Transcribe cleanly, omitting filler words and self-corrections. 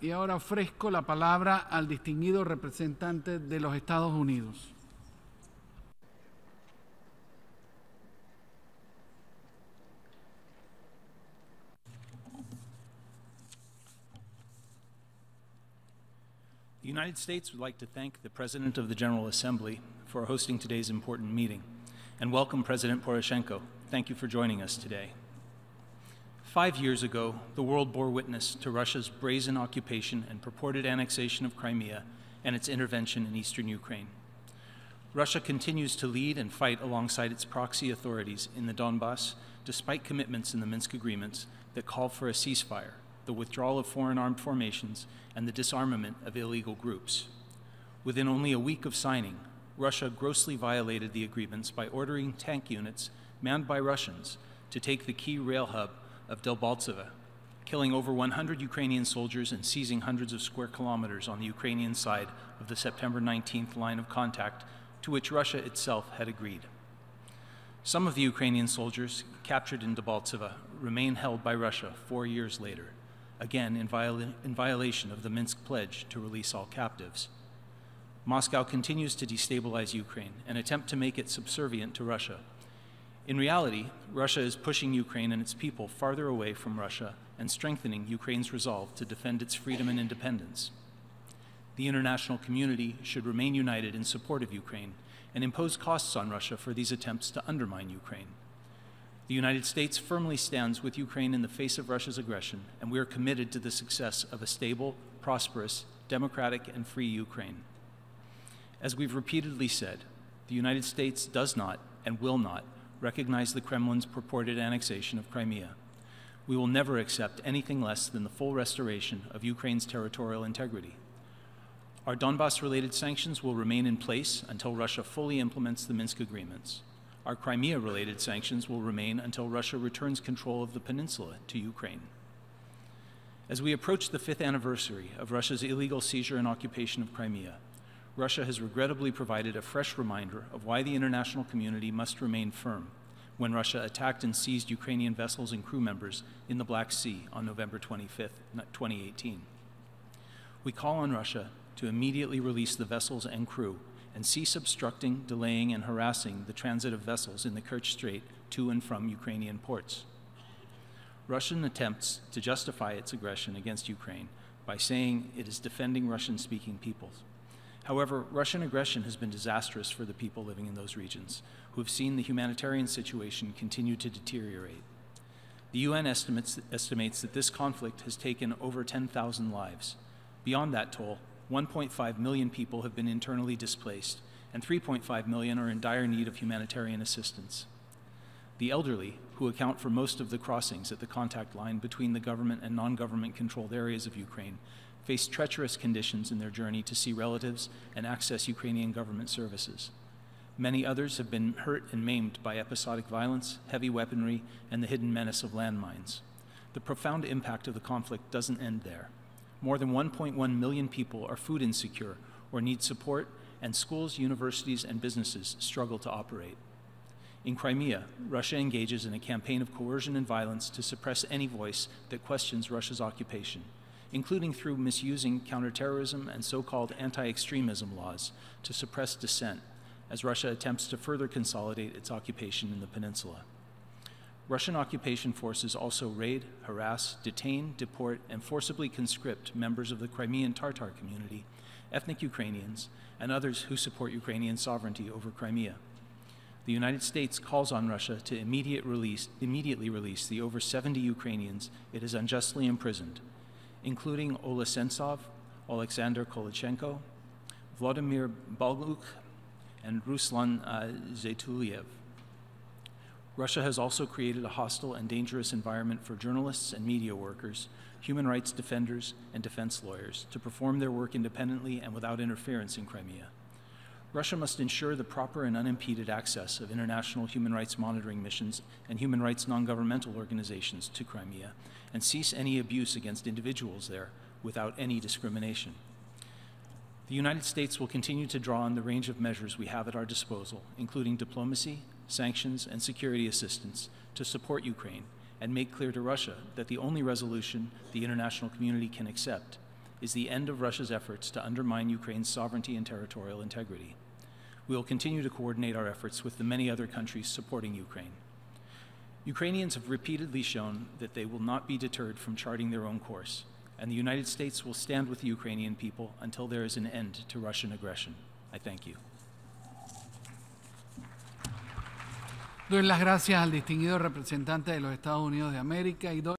Y ahora ofrezco la palabra al distinguido representante de los Estados Unidos. The United States would like to thank the President of the General Assembly for hosting today's important meeting, and welcome President Poroshenko. Thank you for joining us today. 5 years ago, the world bore witness to Russia's brazen occupation and purported annexation of Crimea and its intervention in eastern Ukraine. Russia continues to lead and fight alongside its proxy authorities in the Donbass, despite commitments in the Minsk agreements that call for a ceasefire, the withdrawal of foreign armed formations, and the disarmament of illegal groups. Within only a week of signing, Russia grossly violated the agreements by ordering tank units manned by Russians to take the key rail hub of Debaltseve, killing over 100 Ukrainian soldiers and seizing hundreds of square kilometers on the Ukrainian side of the September 19th line of contact to which Russia itself had agreed. Some of the Ukrainian soldiers captured in Debaltseve remain held by Russia 4 years later, again in violation of the Minsk pledge to release all captives. Moscow continues to destabilize Ukraine and attempt to make it subservient to Russia. In reality, Russia is pushing Ukraine and its people farther away from Russia and strengthening Ukraine's resolve to defend its freedom and independence. The international community should remain united in support of Ukraine and impose costs on Russia for these attempts to undermine Ukraine. The United States firmly stands with Ukraine in the face of Russia's aggression, and we are committed to the success of a stable, prosperous, democratic, and free Ukraine. As we've repeatedly said, the United States does not and will not recognize the Kremlin's purported annexation of Crimea. We will never accept anything less than the full restoration of Ukraine's territorial integrity. Our Donbass-related sanctions will remain in place until Russia fully implements the Minsk agreements. Our Crimea-related sanctions will remain until Russia returns control of the peninsula to Ukraine. As we approach the 5th anniversary of Russia's illegal seizure and occupation of Crimea, Russia has regrettably provided a fresh reminder of why the international community must remain firm when Russia attacked and seized Ukrainian vessels and crew members in the Black Sea on November 25, 2018. We call on Russia to immediately release the vessels and crew and cease obstructing, delaying, and harassing the transit of vessels in the Kerch Strait to and from Ukrainian ports. Russian attempts to justify its aggression against Ukraine by saying it is defending Russian-speaking peoples. However, Russian aggression has been disastrous for the people living in those regions, who have seen the humanitarian situation continue to deteriorate. The UN estimates that this conflict has taken over 10,000 lives. Beyond that toll, 1.5 million people have been internally displaced, and 3.5 million are in dire need of humanitarian assistance. The elderly, who account for most of the crossings at the contact line between the government and non-government controlled areas of Ukraine, face treacherous conditions in their journey to see relatives and access Ukrainian government services. Many others have been hurt and maimed by episodic violence, heavy weaponry, and the hidden menace of landmines. The profound impact of the conflict doesn't end there. More than 1.1 million people are food insecure or need support, and schools, universities, and businesses struggle to operate. In Crimea, Russia engages in a campaign of coercion and violence to suppress any voice that questions Russia's occupation, including through misusing counterterrorism and so-called anti-extremism laws to suppress dissent, as Russia attempts to further consolidate its occupation in the peninsula. Russian occupation forces also raid, harass, detain, deport, and forcibly conscript members of the Crimean Tatar community, ethnic Ukrainians, and others who support Ukrainian sovereignty over Crimea. The United States calls on Russia to immediately release the over 70 Ukrainians it has unjustly imprisoned, including Ola Sentsov, Alexander Kolchenko, Vladimir Balguk, and Ruslan Zaytuliev. Russia has also created a hostile and dangerous environment for journalists and media workers, human rights defenders, and defense lawyers to perform their work independently and without interference in Crimea. Russia must ensure the proper and unimpeded access of international human rights monitoring missions and human rights non-governmental organizations to Crimea, and cease any abuse against individuals there without any discrimination. The United States will continue to draw on the range of measures we have at our disposal, including diplomacy, sanctions, and security assistance to support Ukraine and make clear to Russia that the only resolution the international community can accept is the end of Russia's efforts to undermine Ukraine's sovereignty and territorial integrity. We will continue to coordinate our efforts with the many other countries supporting Ukraine. Ukrainians have repeatedly shown that they will not be deterred from charting their own course, and the United States will stand with the Ukrainian people until there is an end to Russian aggression. I thank you. Doy las gracias al distinguido representante de los Estados Unidos de América y doy